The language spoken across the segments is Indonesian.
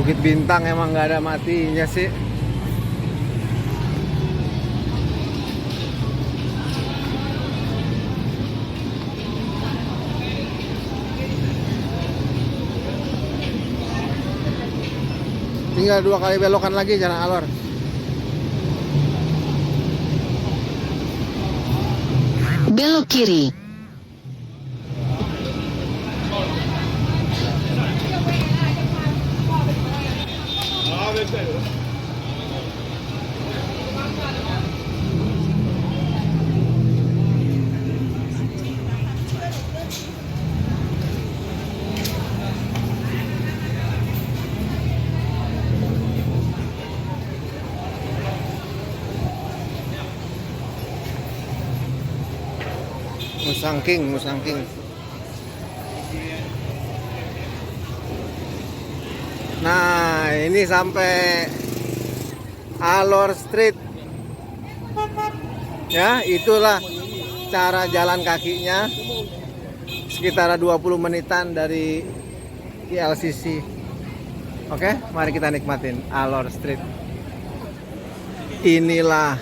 Bukit Bintang emang nggak ada matinya sih. Tinggal 2 kali belokan lagi Jalan Alor. Belok kiri. Musang King. Nah, ini sampai Alor Street. Ya, itulah cara jalan kakinya. Sekitar 20 menitan dari KLCC. Oke, mari kita nikmatin Alor Street. Inilah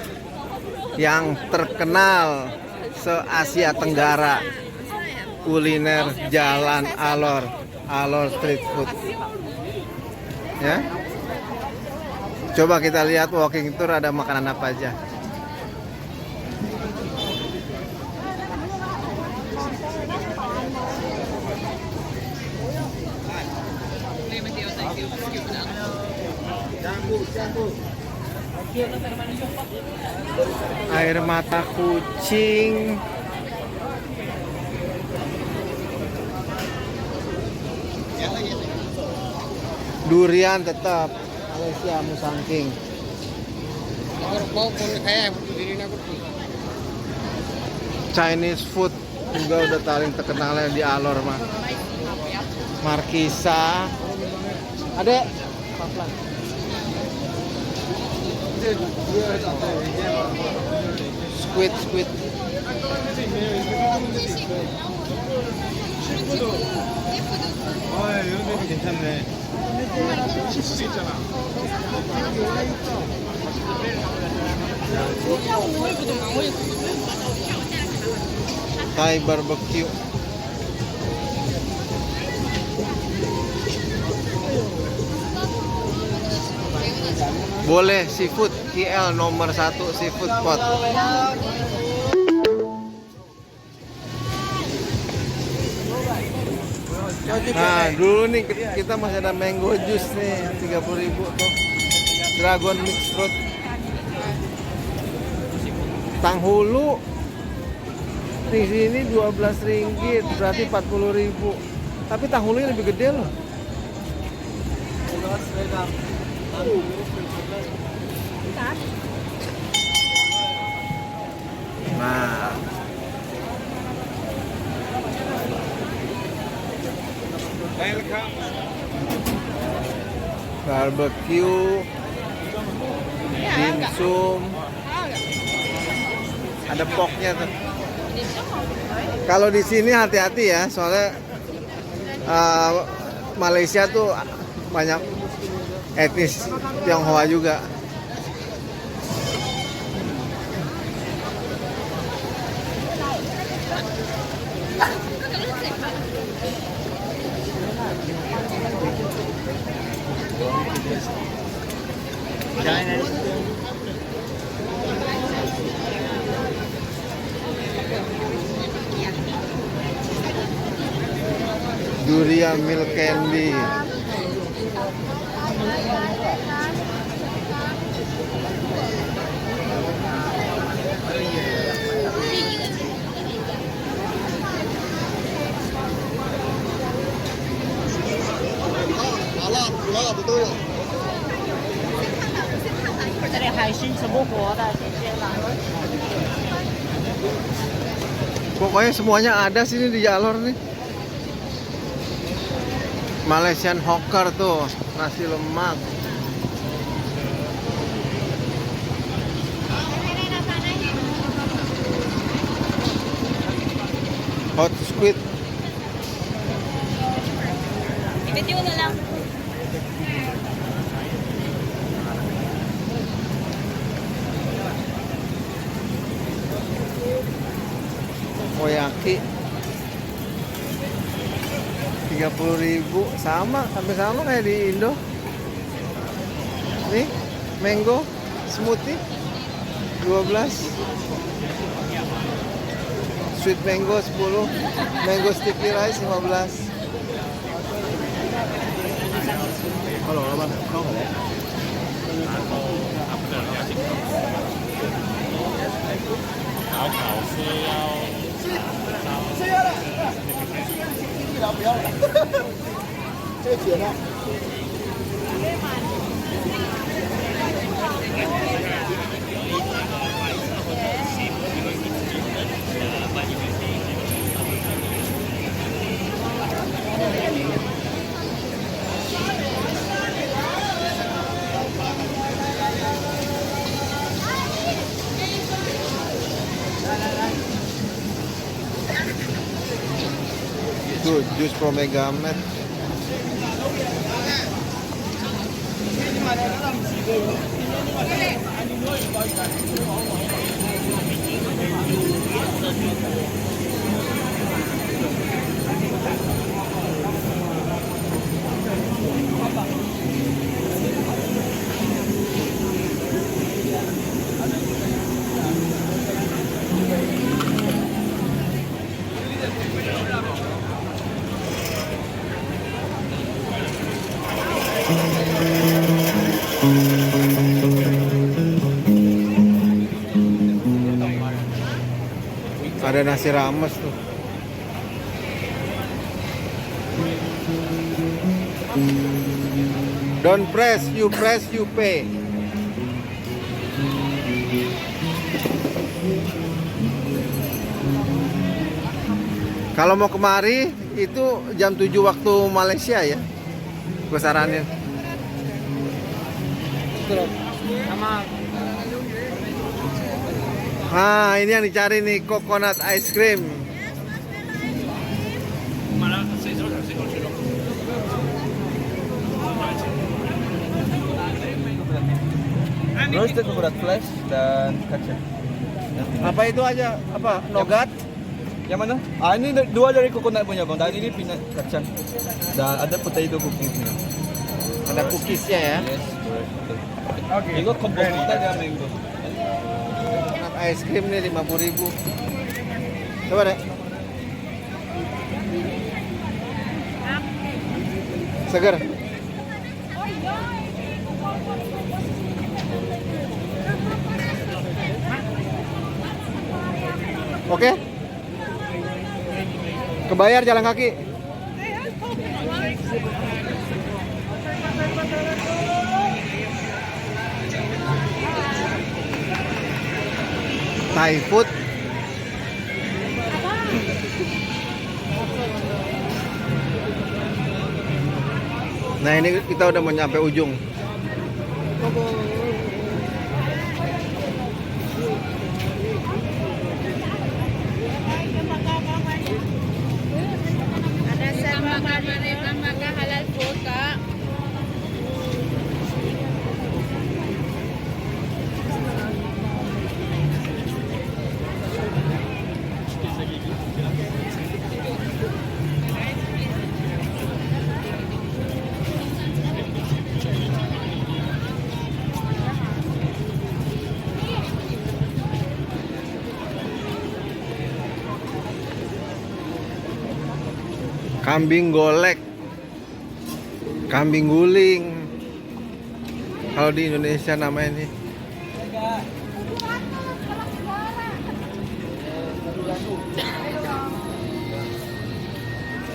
yang terkenal se-Asia Tenggara, kuliner Jalan Alor, Alor Street Food. Ya, coba kita lihat walking tour ada makanan apa aja. Air mata kucing. Durian tetap Malaysia Musang King. Chinese food juga udah paling terkenal di Alor mah. Markisa. Adek, pelan-pelan. Squid. Thai barbecue. Boleh seafood, KL nomor 1 seafood spot. Nah, dulu nih kita masih ada mango juice nih, 30.000 tuh. Dragon mix fruit. Tanghulu di sini 12 ringgit, berarti 40.000. Tapi tanghulunya lebih gede loh. Nah, barbecue, dimsum, ada poknya tuh. Kalau di sini hati-hati ya, soalnya Malaysia tuh banyak etnis Tionghoa juga. Durian milk candy. Pokoknya semuanya ada sini di Alor nih. Malaysian hawker tuh, nasi lemak. Hot squid. takoyaki 30.000, sama, hampir sama kayak di Indo. Nih, mango smoothie 12, sweet mango 10, mango sticky rice 15. Kalau apa? Kau nggak? Tuh, jus Promegamet. Ada nasi rames tuh. Don't press, you pay. Kalau mau kemari itu jam 7 waktu Malaysia ya. Gue saranin. Nah, ini yang dicari nih, coconut ice cream. Roasted coconut flesh dan kacang. Apa itu aja? Apa? Nougat? Yang mana? Ah, ini dua dari coconut punya bang. Dan ini peanut kacang. Dan ada potato cookies. Ada cookiesnya ya. Yes, correct. Okay. Ini combo kita dengan mango. Coconut ice cream nih 50.000. Coba deh. Seger. Oke. Kebayar jalan kaki. Thai food. Nah, ini kita udah mau nyampe ujung. Ada sama maka halal food kak. Kambing golek, kambing guling. Kalau di Indonesia namanya ini.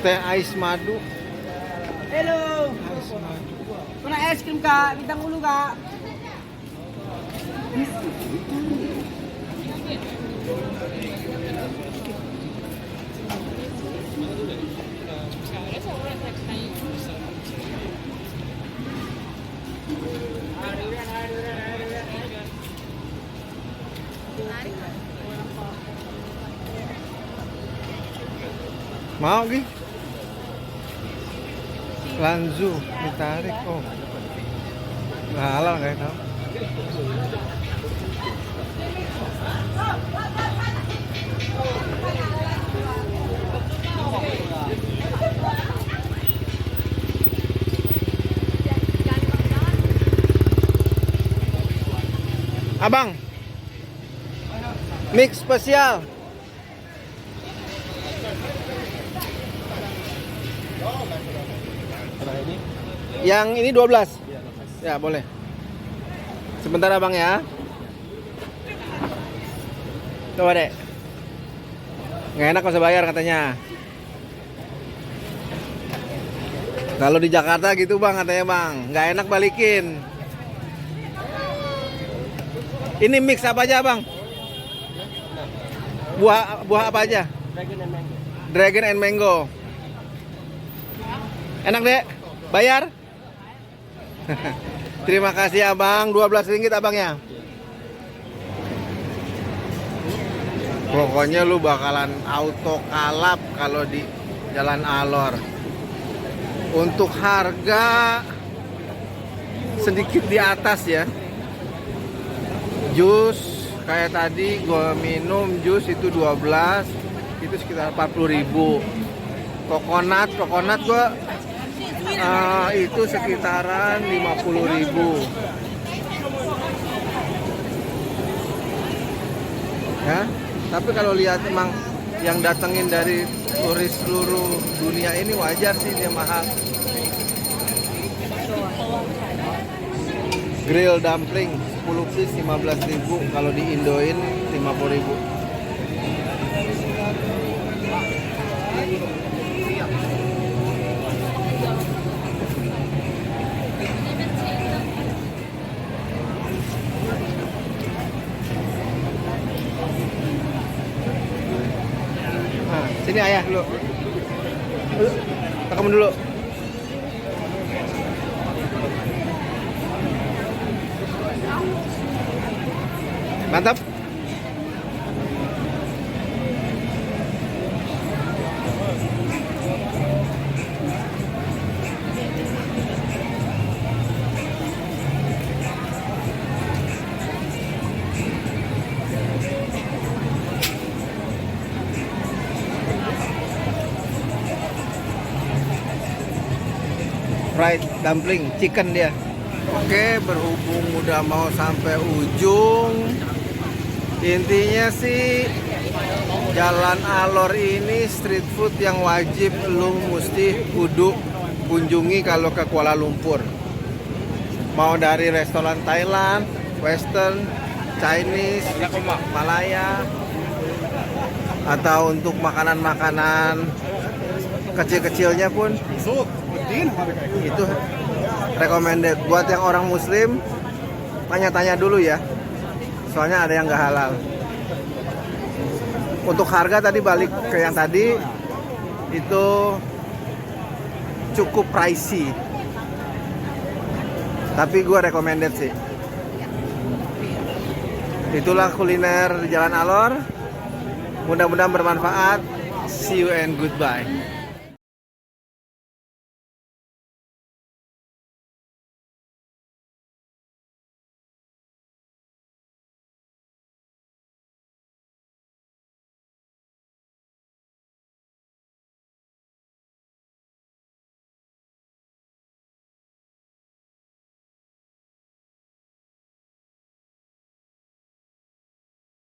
Teh ais madu. Hello. Kuna es krim kak, bintang ulu kak. Mau Gi? Lanzu ditarik. Oh, nggak halal kayak tau. Abang, mix spesial. Yang ini 12. Ya, boleh. Sebentar abang ya. Coba dek. Nggak enak kalau bayar katanya. Kalau di Jakarta gitu bang katanya bang, nggak enak balikin. Ini mix apa aja bang? Buah apa aja? Dragon and mango. Enak dek? Bayar? Terima kasih abang, 12 ringgit abangnya. Pokoknya lu bakalan auto kalap kalau di Jalan Alor. Untuk harga sedikit di atas ya. Jus kayak tadi gua minum jus itu 12, itu sekitar 40.000. Coconut gua itu sekitaran 50.000. Ya, tapi kalau lihat emang yang datengin dari turis seluruh dunia ini wajar sih dia mahal. Grill dumpling 10 piece 15.000, kalau di Indoin 50.000. Nah, sini ayah dulu. Rekam dulu. Mantap. Fried dumpling, chicken dia. Oke, berhubung udah mau sampai ujung, intinya sih Jalan Alor ini street food yang wajib lu mesti kudu kunjungi kalau ke Kuala Lumpur. Mau dari restoran Thailand, Western, Chinese, Malaya, atau untuk makanan-makanan kecil-kecilnya pun itu recommended. Buat yang orang muslim, tanya-tanya dulu ya, soalnya ada yang nggak halal. Untuk harga tadi balik ke yang tadi, itu cukup pricey, tapi gue recommended sih. Itulah kuliner di Jalan Alor. Mudah-mudahan bermanfaat. See you and goodbye.